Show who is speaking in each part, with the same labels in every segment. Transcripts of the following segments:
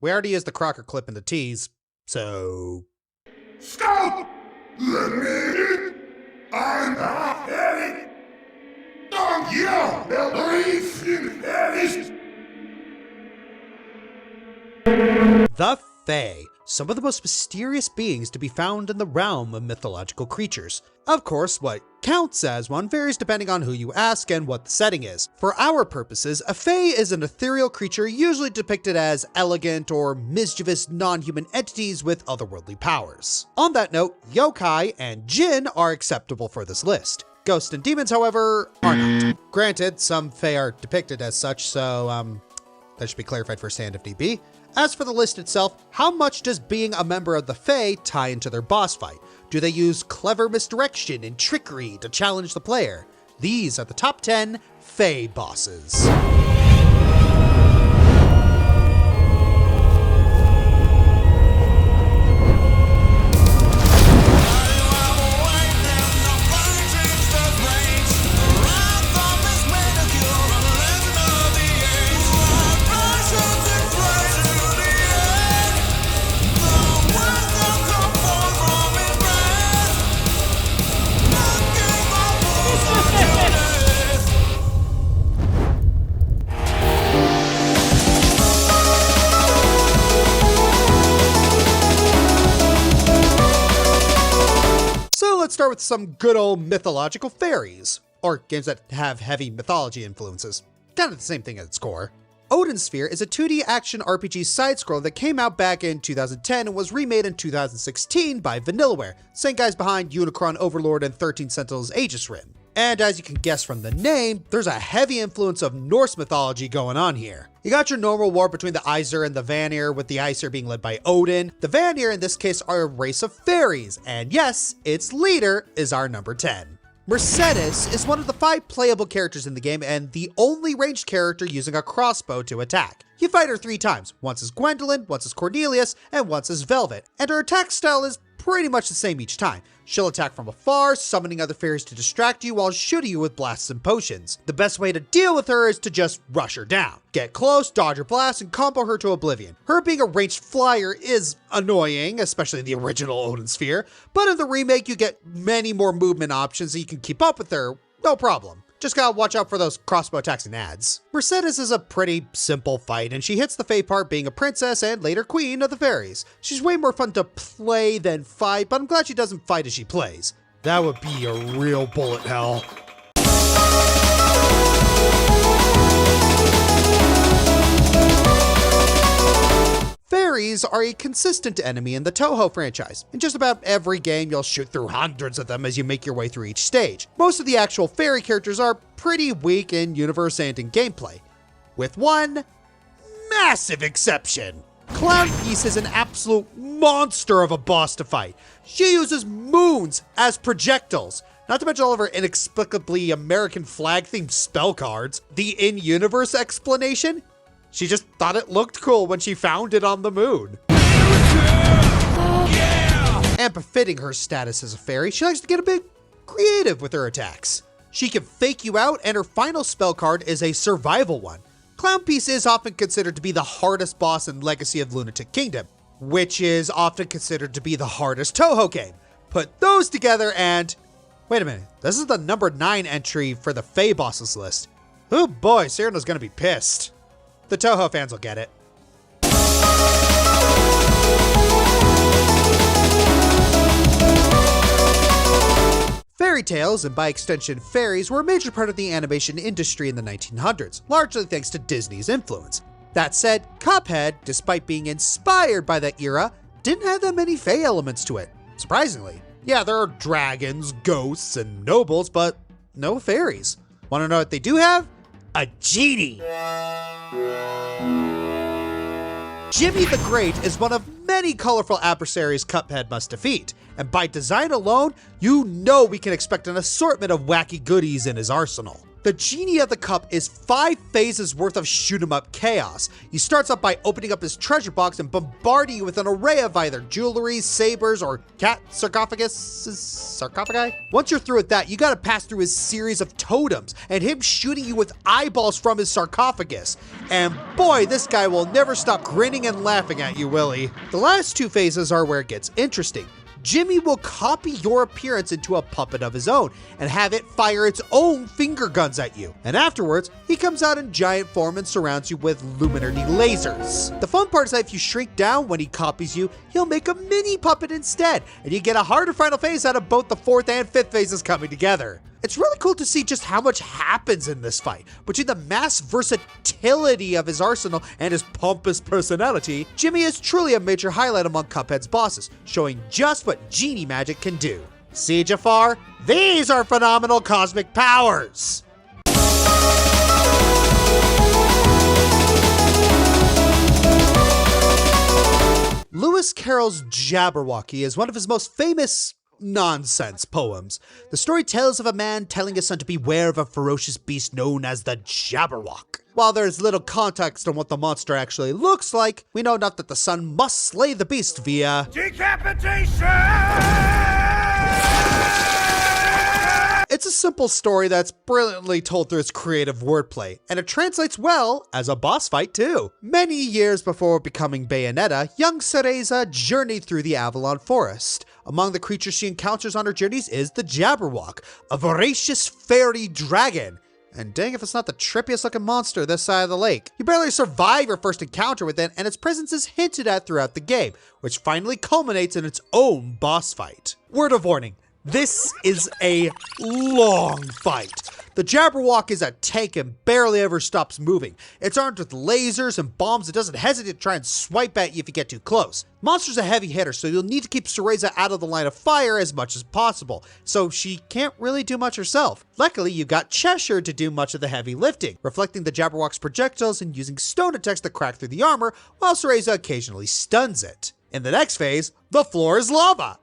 Speaker 1: We already used the Crocker clip in the tease, so...
Speaker 2: Stop! Let me in! I'm not ready! Don't yell! Believe in fairies!
Speaker 1: The Fae, some of the most mysterious beings to be found in the realm of mythological creatures. Of course, what counts as one varies depending on who you ask and what the setting is. For our purposes, a Fae is an ethereal creature usually depicted as elegant or mischievous non-human entities with otherworldly powers. On that note, yokai and Jinn are acceptable for this list. Ghosts and demons, however, are not. Granted, some Fae are depicted as such, so that should be clarified firsthand if need be. As for the list itself, how much does being a member of the Fae tie into their boss fight? Do they use clever misdirection and trickery to challenge the player? These are the top 10 Fae bosses. Let's start with some good old mythological fairies, or games that have heavy mythology influences. Kind of the same thing at its core. Odin Sphere is a 2D action RPG side-scroller that came out back in 2010 and was remade in 2016 by Vanillaware, same guys behind Unicron Overlord and 13 Sentinels Aegis Rim. And as you can guess from the name, there's a heavy influence of Norse mythology going on here. You got your normal war between the Aesir and the Vanir, with the Aesir being led by Odin. The Vanir in this case are a race of fairies, and yes, its leader is our number 10. Mercedes is one of the 5 playable characters in the game and the only ranged character using a crossbow to attack. You fight her 3 times, once as Gwendolyn, once as Cornelius, and once as Velvet, and her attack style is pretty much the same each time. She'll attack from afar, summoning other fairies to distract you while shooting you with blasts and potions. The best way to deal with her is to just rush her down. Get close, dodge her blast, and combo her to oblivion. Her being a ranged flyer is annoying, especially in the original Odin Sphere, but in the remake you get many more movement options so you can keep up with her, no problem. Just gotta watch out for those crossbow attacks and ads. Mercedes is a pretty simple fight, and she hits the Fae part being a princess and later queen of the fairies. She's way more fun to play than fight, but I'm glad she doesn't fight as she plays. That would be a real bullet hell. Fairies are a consistent enemy in the Touhou franchise. In just about every game, you'll shoot through hundreds of them as you make your way through each stage. Most of the actual fairy characters are pretty weak in universe and in gameplay, with one massive exception. Clownpiece is an absolute monster of a boss to fight. She uses moons as projectiles, not to mention all of her inexplicably American flag-themed spell cards. The in-universe explanation? She just thought it looked cool when she found it on the moon. And befitting her status as a fairy, she likes to get a bit creative with her attacks. She can fake you out, and her final spell card is a survival one. Clownpiece is often considered to be the hardest boss in Legacy of Lunatic Kingdom, which is often considered to be the hardest Touhou game. Put those together and... wait a minute, this is the number 9 entry for the Fae bosses list. Oh boy, Cyrena's gonna be pissed. The Touhou fans will get it. Fairy tales, and by extension fairies, were a major part of the animation industry in the 1900s, largely thanks to Disney's influence. That said, Cuphead, despite being inspired by that era, didn't have that many Fae elements to it, surprisingly. Yeah, there are dragons, ghosts, and nobles, but no fairies. Want to know what they do have? A genie! Djimmmi the Great is one of many colorful adversaries Cuphead must defeat, and by design alone, you know we can expect an assortment of wacky goodies in his arsenal. The Genie of the Cup is 5 phases worth of shoot-'em-up chaos. He starts up by opening up his treasure box and bombarding you with an array of either jewelry, sabers, or cat sarcophagi? Once you're through with that, you gotta pass through his series of totems and him shooting you with eyeballs from his sarcophagus. And boy, this guy will never stop grinning and laughing at you, will he? The last 2 phases are where it gets interesting. Djimmmi will copy your appearance into a puppet of his own and have it fire its own finger guns at you. And afterwards, he comes out in giant form and surrounds you with luminary lasers. The fun part is that if you shrink down when he copies you, he'll make a mini puppet instead, and you get a harder final phase out of both the 4th and 5th phases coming together. It's really cool to see just how much happens in this fight. Between the mass versatility of his arsenal and his pompous personality, Djimmmi is truly a major highlight among Cuphead's bosses, showing just what genie magic can do. See, Jafar? These are phenomenal cosmic powers! Lewis Carroll's Jabberwock is one of his most famous nonsense poems. The story tells of a man telling his son to beware of a ferocious beast known as the Jabberwock. While there's little context on what the monster actually looks like, we know enough that the son must slay the beast via decapitation! It's a simple story that's brilliantly told through its creative wordplay, and it translates well as a boss fight too. Many years before becoming Bayonetta, young Cereza journeyed through the Avalon Forest. Among the creatures she encounters on her journeys is the Jabberwock, a voracious fairy dragon. And dang if it's not the trippiest looking monster this side of the lake. You barely survive your first encounter with it, and its presence is hinted at throughout the game, which finally culminates in its own boss fight. Word of warning, this is a long fight. The Jabberwock is a tank and barely ever stops moving. It's armed with lasers and bombs and doesn't hesitate to try and swipe at you if you get too close. Monster's a heavy hitter, so you'll need to keep Cereza out of the line of fire as much as possible, so she can't really do much herself. Luckily, you've got Cheshire to do much of the heavy lifting, reflecting the Jabberwock's projectiles and using stone attacks to crack through the armor, while Cereza occasionally stuns it. In the next phase, the floor is lava.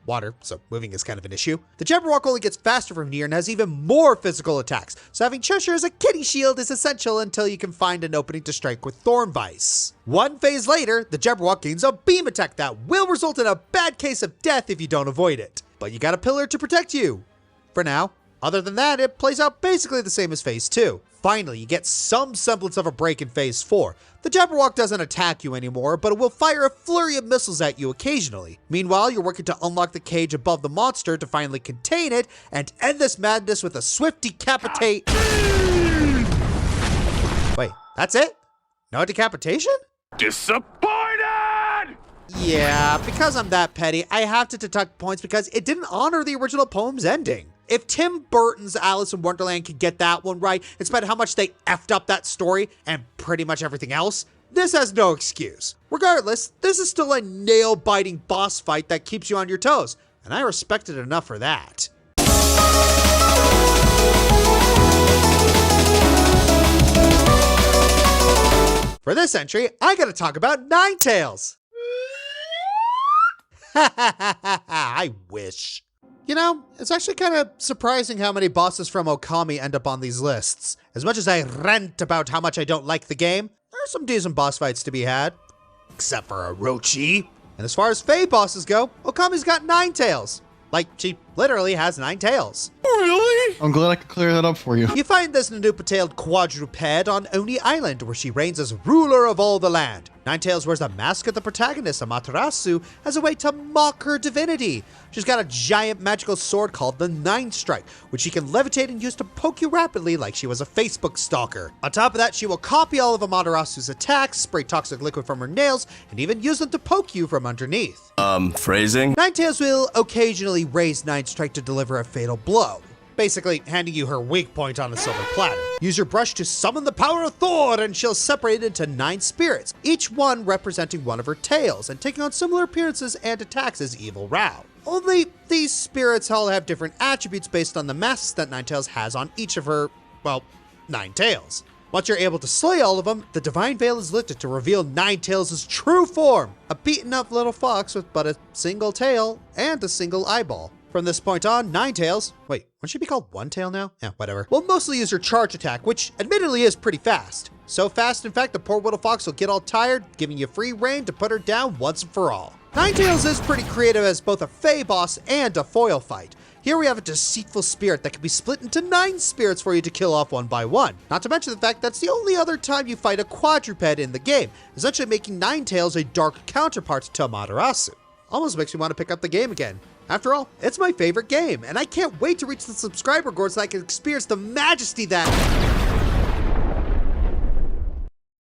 Speaker 1: Water, so moving is kind of an issue. The Jabberwock only gets faster from here and has even more physical attacks, so having Cheshire as a kitty shield is essential until you can find an opening to strike with Thorn Vice. 1 phase later, the Jabberwock gains a beam attack that will result in a bad case of death if you don't avoid it. But you got a pillar to protect you. For now. Other than that, it plays out basically the same as phase 2. Finally, you get some semblance of a break in phase 4. The Jabberwock doesn't attack you anymore, but it will fire a flurry of missiles at you occasionally. Meanwhile, you're working to unlock the cage above the monster to finally contain it and end this madness with a swift decapitate. Wait, that's it? No decapitation?
Speaker 2: Disappointed!
Speaker 1: Yeah, because I'm that petty, I have to deduct points because it didn't honor the original poem's ending. If Tim Burton's Alice in Wonderland could get that one right, in spite of how much they effed up that story and pretty much everything else, this has no excuse. Regardless, this is still a nail-biting boss fight that keeps you on your toes, and I respect it enough for that. For this entry, I gotta talk about Ninetails. I wish. You know, it's actually kind of surprising how many bosses from Okami end up on these lists. As much as I rant about how much I don't like the game, there are some decent boss fights to be had. Except for Orochi. And as far as Fae bosses go, Okami's got 9 tails. Like, she literally has 9 tails.
Speaker 3: Really? I'm glad I could clear that up for you.
Speaker 1: You find this Nanupa-tailed quadruped on Oni Island, where she reigns as ruler of all the land. Ninetails wears the mask of the protagonist, Amaterasu, as a way to mock her divinity. She's got a giant magical sword called the Nine Strike, which she can levitate and use to poke you rapidly like she was a Facebook stalker. On top of that, she will copy all of Amaterasu's attacks, spray toxic liquid from her nails, and even use them to poke you from underneath.
Speaker 3: Phrasing?
Speaker 1: Ninetails will occasionally raise Nine Strike to deliver a fatal blow, basically handing you her weak point on a silver platter. Use your brush to summon the power of Thor, and she'll separate into 9 spirits, each one representing one of her tails, and taking on similar appearances and attacks as Evil Rao. Only these spirits all have different attributes based on the masks that Ninetails has on each of her, 9 tails. Once you're able to slay all of them, the Divine Veil is lifted to reveal Ninetails' true form, a beaten up little fox with but a single tail and a single eyeball. From this point on, Ninetails, Wouldn't she be called One Tail now? Yeah, whatever. Will mostly use her charge attack, which admittedly is pretty fast. So fast, in fact, the poor little fox will get all tired, giving you free reign to put her down once and for all. Ninetails is pretty creative as both a Fae boss and a foil fight. Here we have a deceitful spirit that can be split into 9 spirits for you to kill off one by one. Not to mention the fact that's the only other time you fight a quadruped in the game, essentially making Ninetails a dark counterpart to Amaterasu. Almost makes me want to pick up the game again. After all, it's my favorite game, and I can't wait to reach the subscriber goal so I can experience the majesty that...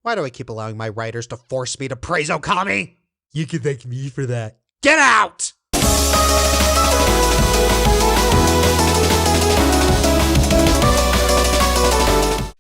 Speaker 1: Why do I keep allowing my writers to force me to praise Okami? You can thank me for that. Get out!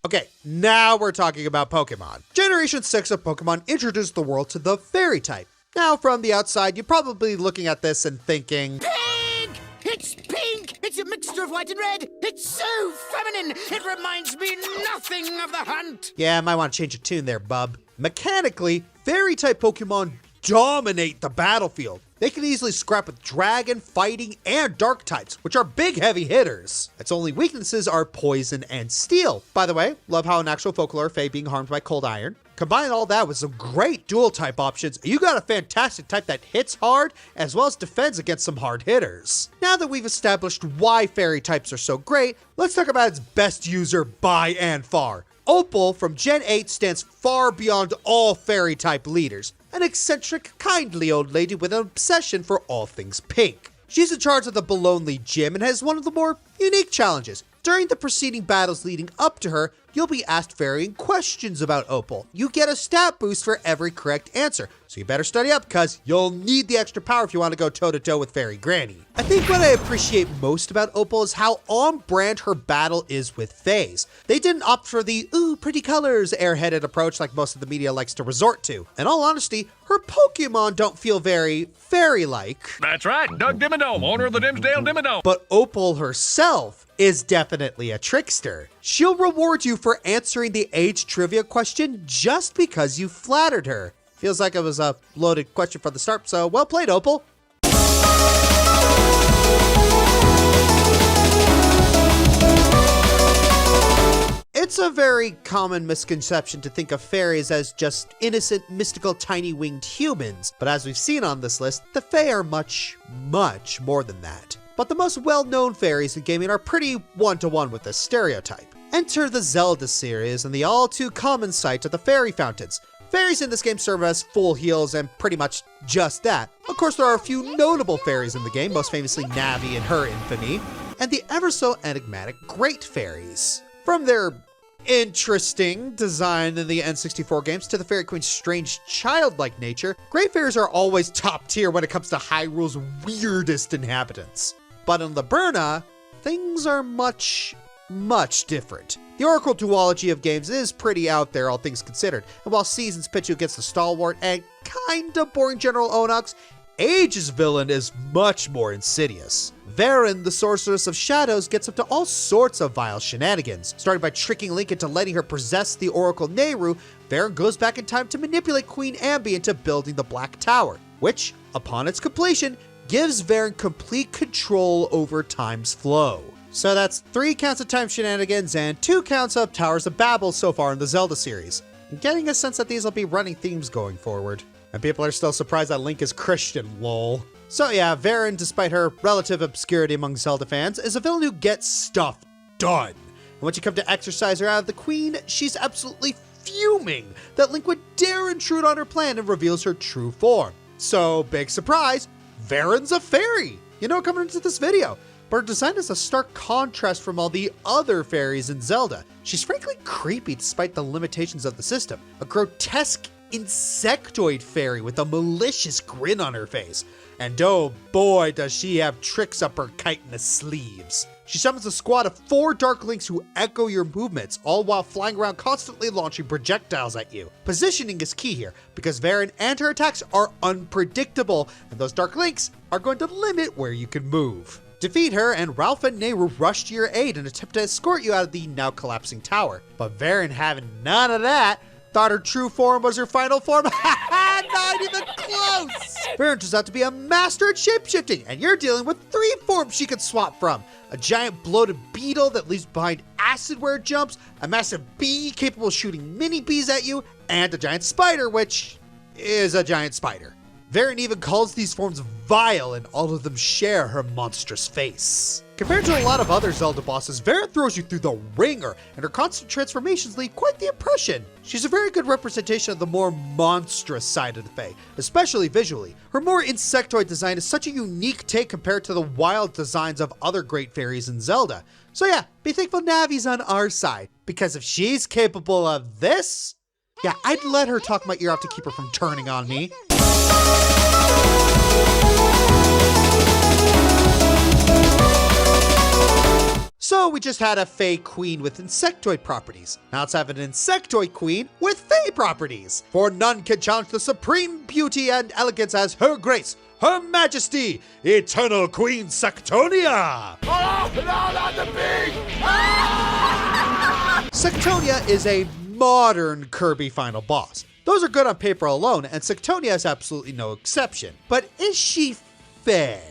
Speaker 1: Okay, now we're talking about Pokemon. Generation 6 of Pokemon introduced the world to the fairy type. Now, from the outside, you're probably looking at this and thinking,
Speaker 4: Pink! It's pink! It's a mixture of white and red! It's so feminine! It reminds me nothing of the hunt!
Speaker 1: yeah, I might want to change your tune there, bub. Mechanically, fairy type Pokemon dominate the battlefield. They can easily scrap with dragon, fighting, and dark types, which are big heavy hitters. Its only weaknesses are poison and steel. By the way, love how in actual folklore, Fae being harmed by cold iron. Combine all that with some great dual type options, you got a fantastic type that hits hard, as well as defends against some hard hitters. Now that we've established why fairy types are so great, let's talk about its best user by and far. Opal from Gen 8 stands far beyond all fairy type leaders. An eccentric, kindly old lady with an obsession for all things pink. She's in charge of the Belonely Gym and has one of the more unique challenges. During the preceding battles leading up to her, you'll be asked varying questions about Opal. You get a stat boost for every correct answer, so you better study up because you'll need the extra power if you want to go toe-to-toe with Fairy Granny. I think what I appreciate most about Opal is how on-brand her battle is with Faes. They didn't opt for the, ooh, pretty colors, airheaded approach like most of the media likes to resort to. In all honesty, her Pokemon don't feel very fairy-like.
Speaker 5: That's right, Doug Dimmadome, owner of the Dimsdale Dimmadome.
Speaker 1: But Opal herself is definitely a trickster. She'll reward you for answering the age trivia question just because you flattered her. Feels like it was a loaded question from the start, so well played, Opal. It's a very common misconception to think of fairies as just innocent, mystical, tiny winged humans, but as we've seen on this list, the Fae are much, much more than that. But the most well-known fairies in gaming are pretty one-to-one with this stereotype. Enter the Zelda series and the all-too-common sight of the fairy fountains. Fairies in this game serve as full heals and pretty much just that. Of course, there are a few notable fairies in the game, most famously Navi and her infamy, and the ever-so-enigmatic Great Fairies. From their interesting design in the N64 games to the Fairy Queen's strange childlike nature, Great Fairies are always top tier when it comes to Hyrule's weirdest inhabitants. But in Laberna, things are much, much different. The Oracle duology of games is pretty out there, all things considered, and while Seasons pitch you against the stalwart and kinda boring General Onox, Age's villain is much more insidious. Veran, the Sorceress of Shadows, gets up to all sorts of vile shenanigans. Starting by tricking Link into letting her possess the Oracle Nehru, Veran goes back in time to manipulate Queen Ambi into building the Black Tower, which, upon its completion, gives Veran complete control over time's flow. So that's 3 counts of time shenanigans and 2 counts of Towers of Babel so far in the Zelda series. I'm getting a sense that these will be running themes going forward. And people are still surprised that Link is Christian, lol. So yeah, Veran, despite her relative obscurity among Zelda fans, is a villain who gets stuff done. And once you come to exorcise her out of the Queen, she's absolutely fuming that Link would dare intrude on her plan and reveals her true form. So, big surprise, Veran's a fairy! You know, coming into this video. But her design is a stark contrast from all the other fairies in Zelda. She's frankly creepy despite the limitations of the system. A grotesque insectoid fairy with a malicious grin on her face. And oh boy, does she have tricks up her chitinous sleeves. She summons a squad of 4 Dark Links who echo your movements, all while flying around constantly launching projectiles at you. Positioning is key here, because Veran and her attacks are unpredictable, and those Dark Links are going to limit where you can move. Defeat her, and Ralph and Nehru rush to your aid and attempt to escort you out of the now collapsing tower. But Veran having none of that, thought her true form was her final form. not even close! Veran turns out to be a master at shapeshifting, and you're dealing with 3 forms she can swap from. A giant bloated beetle that leaves behind acid where it jumps, a massive bee capable of shooting mini bees at you, and a giant spider, which is a giant spider. Veran even calls these forms vile, and all of them share her monstrous face. Compared to a lot of other Zelda bosses, Veran throws you through the ringer, and her constant transformations leave quite the impression. She's a very good representation of the more monstrous side of the Fae, especially visually. Her more insectoid design is such a unique take compared to the wild designs of other great fairies in Zelda. So yeah, be thankful Navi's on our side, because if she's capable of this, yeah, I'd let her talk my ear off to keep her from turning on me. So we just had a Fae Queen with insectoid properties. Now let's have an insectoid Queen with Fae properties. For none can challenge the supreme beauty and elegance as Her Grace, Her Majesty, Eternal Queen Sectonia!
Speaker 2: Oh, no, not the pig!
Speaker 1: Sectonia is a modern Kirby final boss. Those are good on paper alone, and Sectonia is absolutely no exception. But is she Fae?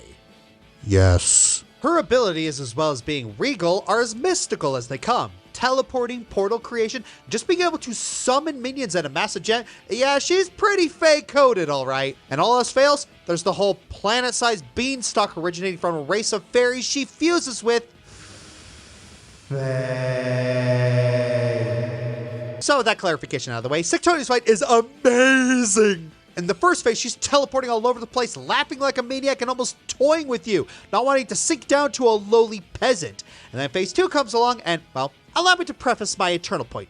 Speaker 1: Yes. Her abilities, as well as being regal, are as mystical as they come. Teleporting, portal creation, just being able to summon minions at a massive jet, yeah, she's pretty Fae-coded, alright. And all else fails, there's the whole planet-sized beanstalk originating from a race of fairies she fuses with. Fae. So with that clarification out of the way, Sectonia's fight is amazing! In the first phase, she's teleporting all over the place, laughing like a maniac and almost toying with you, not wanting to sink down to a lowly peasant. And then phase 2 comes along and, well, allow me to preface my eternal point.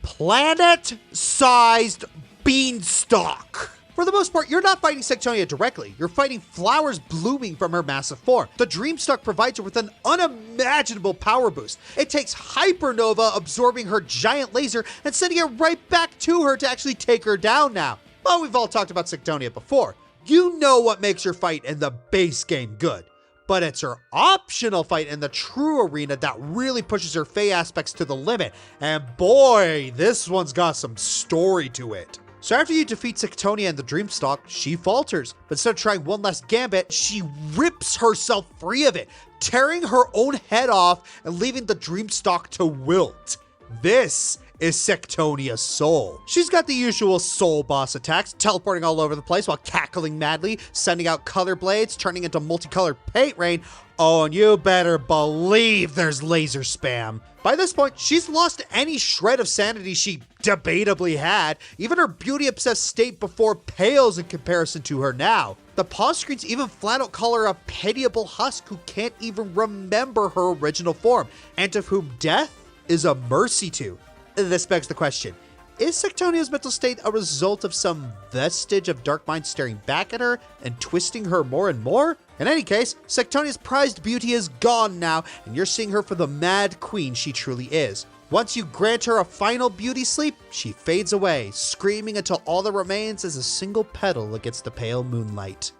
Speaker 1: Planet-sized beanstalk. For the most part, you're not fighting Sectonia directly. You're fighting flowers blooming from her massive form. The Dreamstalk provides her with an unimaginable power boost. It takes Hypernova absorbing her giant laser and sending it right back to her to actually take her down now. Well, we've all talked about Sectonia before. You know what makes her fight in the base game good. But it's her optional fight in the true arena that really pushes her Fae aspects to the limit. And boy, this one's got some story to it. So after you defeat Sectonia and the Dreamstalk, she falters. But instead of trying one last gambit, she rips herself free of it, tearing her own head off and leaving the Dreamstalk to wilt. This is Sectonia's soul. She's got the usual soul boss attacks, teleporting all over the place while cackling madly, sending out color blades, turning into multicolored paint rain. Oh, and you better believe there's laser spam. By this point, she's lost any shred of sanity she debatably had. Even her beauty-obsessed state before pales in comparison to her now. The pause screens even flat out call her a pitiable husk who can't even remember her original form, and of whom death is a mercy to. This begs the question, is Sectonia's mental state a result of some vestige of Dark Mind staring back at her and twisting her more and more? In any case, Sectonia's prized beauty is gone now, and you're seeing her for the mad queen she truly is. Once you grant her a final beauty sleep, she fades away, screaming until all that remains is a single petal against the pale moonlight.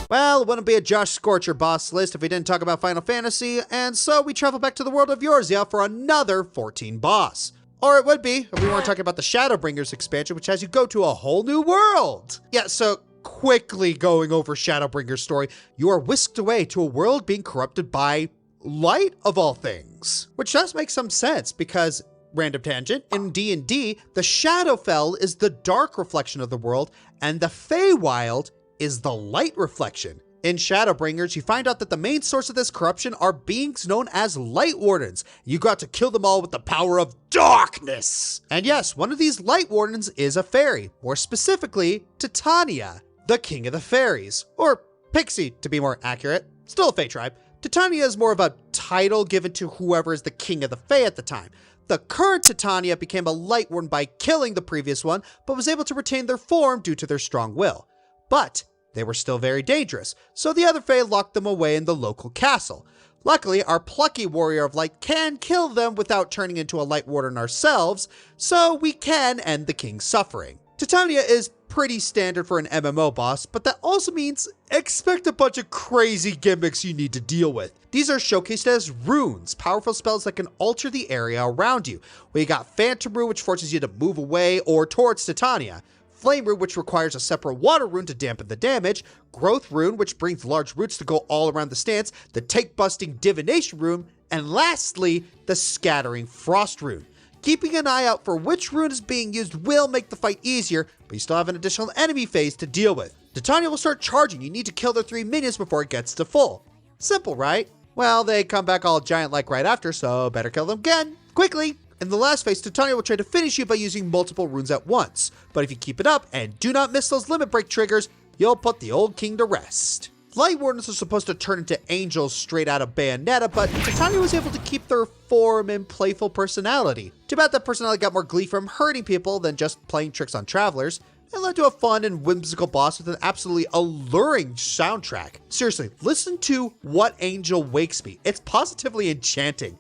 Speaker 1: Well, it wouldn't be a Josh Scorcher boss list if we didn't talk about Final Fantasy, and so we travel back to the world of Yorzia for another 14 boss. Or it would be if we weren't talking about the Shadowbringers expansion, which has you go to a whole new world. Yeah, so quickly going over Shadowbringer's story, you are whisked away to a world being corrupted by light of all things. Which does make some sense because, random tangent, in D&D, the Shadowfell is the dark reflection of the world, and the Feywild is the light reflection. In Shadowbringers, you find out that the main source of this corruption are beings known as Light Wardens. You got to kill them all with the power of darkness. And yes, one of these Light Wardens is a fairy, more specifically, Titania, the king of the fairies, or pixie to be more accurate, still a Fae tribe. Titania is more of a title given to whoever is the king of the Fae at the time. The current Titania became a Light Warden by killing the previous one, but was able to retain their form due to their strong will. But they were still very dangerous, so the other Fae locked them away in the local castle. Luckily, our plucky warrior of light can kill them without turning into a Light Warden ourselves, so we can end the king's suffering. Titania is pretty standard for an MMO boss, but that also means expect a bunch of crazy gimmicks you need to deal with. These are showcased as runes, powerful spells that can alter the area around you. We got Phantom Rune, which forces you to move away or towards Titania. Flame Rune, which requires a separate water rune to dampen the damage. Growth Rune, which brings large roots to go all around the stance. The tank-busting Divination Rune. And lastly, the Scattering Frost Rune. Keeping an eye out for which rune is being used will make the fight easier, but you still have an additional enemy phase to deal with. Titania will start charging. You need to kill their 3 minions before it gets to full. Simple, right? Well, they come back all giant-like right after, so better kill them again, quickly. In the last phase, Titania will try to finish you by using multiple runes at once. But if you keep it up and do not miss those limit break triggers, you'll put the old king to rest. Light Wardens are supposed to turn into angels straight out of Bayonetta, but Titania was able to keep their form and playful personality. Too bad that personality got more glee from hurting people than just playing tricks on travelers, and led to a fun and whimsical boss with an absolutely alluring soundtrack. Seriously, listen to What Angel Wakes Me. It's positively enchanting.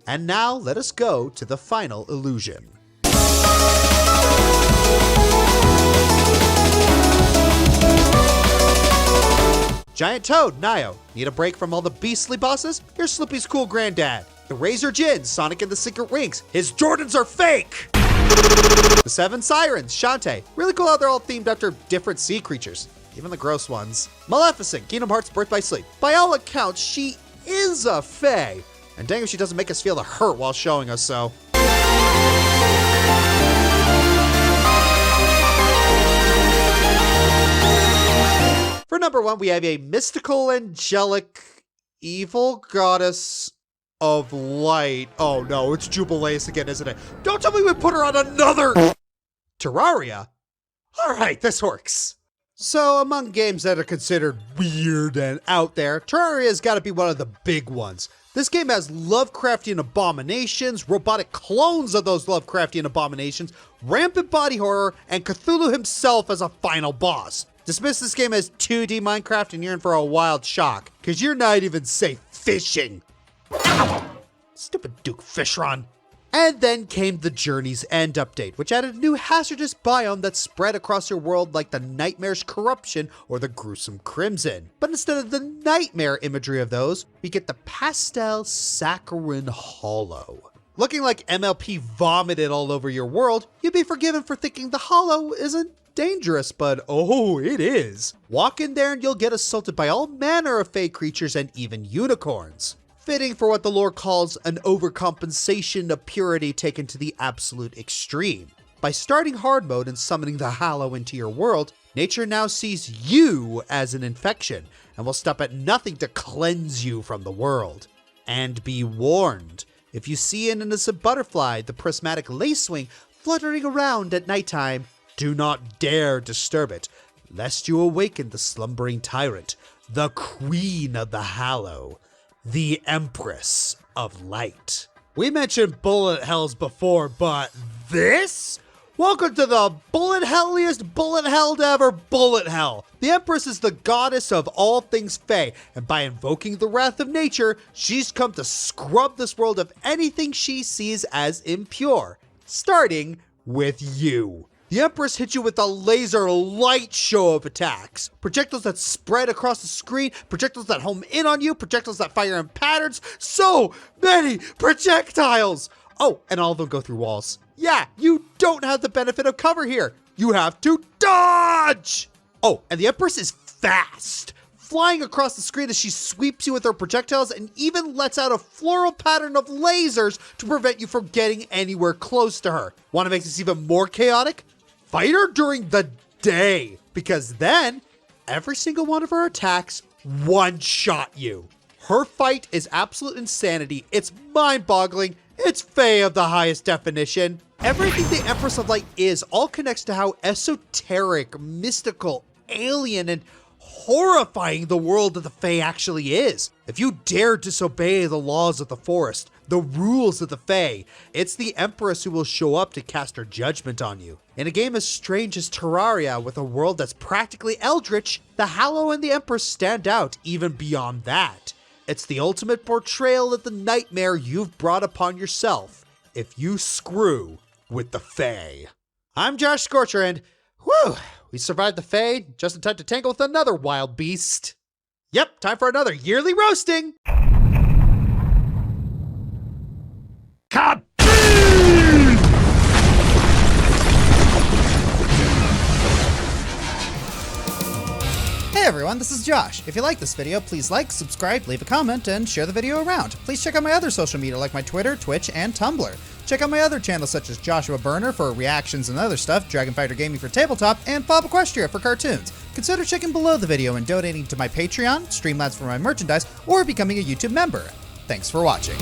Speaker 1: And now let us go to the final illusion. Giant Toad, Nio. Need a break from all the beastly bosses? Here's Slippy's cool granddad. The Razor Jin, Sonic and the Secret Rings. His Jordans are fake! The 7 Sirens, Shantae. Really cool how they're all themed after different sea creatures. Even the gross ones. Maleficent, Kingdom Hearts Birth by Sleep. By all accounts, she is a fae. And dang if she doesn't make us feel the hurt while showing us so. For number 1, we have a mystical, angelic, evil goddess of light. Oh no, it's Jubileus again, isn't it? Don't tell me we put her on another Terraria. All right, this works. So among games that are considered weird and out there, Terraria's got to be one of the big ones. This game has Lovecraftian abominations, robotic clones of those Lovecraftian abominations, rampant body horror, and Cthulhu himself as a final boss. Dismiss this game as 2D Minecraft and you're in for a wild shock, because you're not even safe fishing. Ow! Stupid Duke Fishron. And then came the Journey's End update, which added a new hazardous biome that spread across your world like the Nightmare's Corruption or the Gruesome Crimson. But instead of the nightmare imagery of those, we get the pastel saccharine hollow. Looking like MLP vomited all over your world, you'd be forgiven for thinking the hollow isn't dangerous, but oh, it is. Walk in there and you'll get assaulted by all manner of fey creatures and even unicorns. Fitting for what the lore calls an overcompensation of purity taken to the absolute extreme. By starting hard mode and summoning the Hallow into your world, nature now sees you as an infection and will stop at nothing to cleanse you from the world. And be warned, if you see an innocent butterfly, the prismatic lacewing, fluttering around at nighttime, do not dare disturb it, lest you awaken the slumbering tyrant, the Queen of the Hallow, the Empress of Light. We mentioned bullet hells before, but this? Welcome to the bullet helliest bullet hell to ever bullet hell. The Empress is the goddess of all things fey, and by invoking the wrath of nature, she's come to scrub this world of anything she sees as impure, starting with you. The Empress hits you with a laser light show of attacks. Projectiles that spread across the screen, projectiles that home in on you, projectiles that fire in patterns. So many projectiles! Oh, and all of them go through walls. Yeah, you don't have the benefit of cover here. You have to dodge! Oh, and the Empress is fast, flying across the screen as she sweeps you with her projectiles and even lets out a floral pattern of lasers to prevent you from getting anywhere close to her. Want to make this even more chaotic? Fight her during the day, because then every single one of her attacks one-shot you. Her fight is absolute insanity. It's mind-boggling. It's Fae of the highest definition. Everything the Empress of Light is all connects to how esoteric, mystical, alien, and horrifying the world of the Fae actually is. If you dare disobey the laws of the forest, the rules of the Fae, it's the Empress who will show up to cast her judgment on you. In a game as strange as Terraria, with a world that's practically eldritch, the Hallow and the Empress stand out even beyond that. It's the ultimate portrayal of the nightmare you've brought upon yourself if you screw with the Fae. I'm Josh Scorcher, and Whew, we survived the Fae, just in time to tangle with another wild beast. Yep, time for another yearly roasting.
Speaker 6: Hey everyone, this is Josh. If you like this video, please like, subscribe, leave a comment, and share the video around. Please check out my other social media like my Twitter, Twitch, and Tumblr. Check out my other channels such as Joshua Burner for reactions and other stuff, Dragon Fighter Gaming for tabletop, and Bob Equestria for cartoons. Consider checking below the video and donating to my Patreon, Streamlabs for my merchandise, or becoming a YouTube member. Thanks for watching.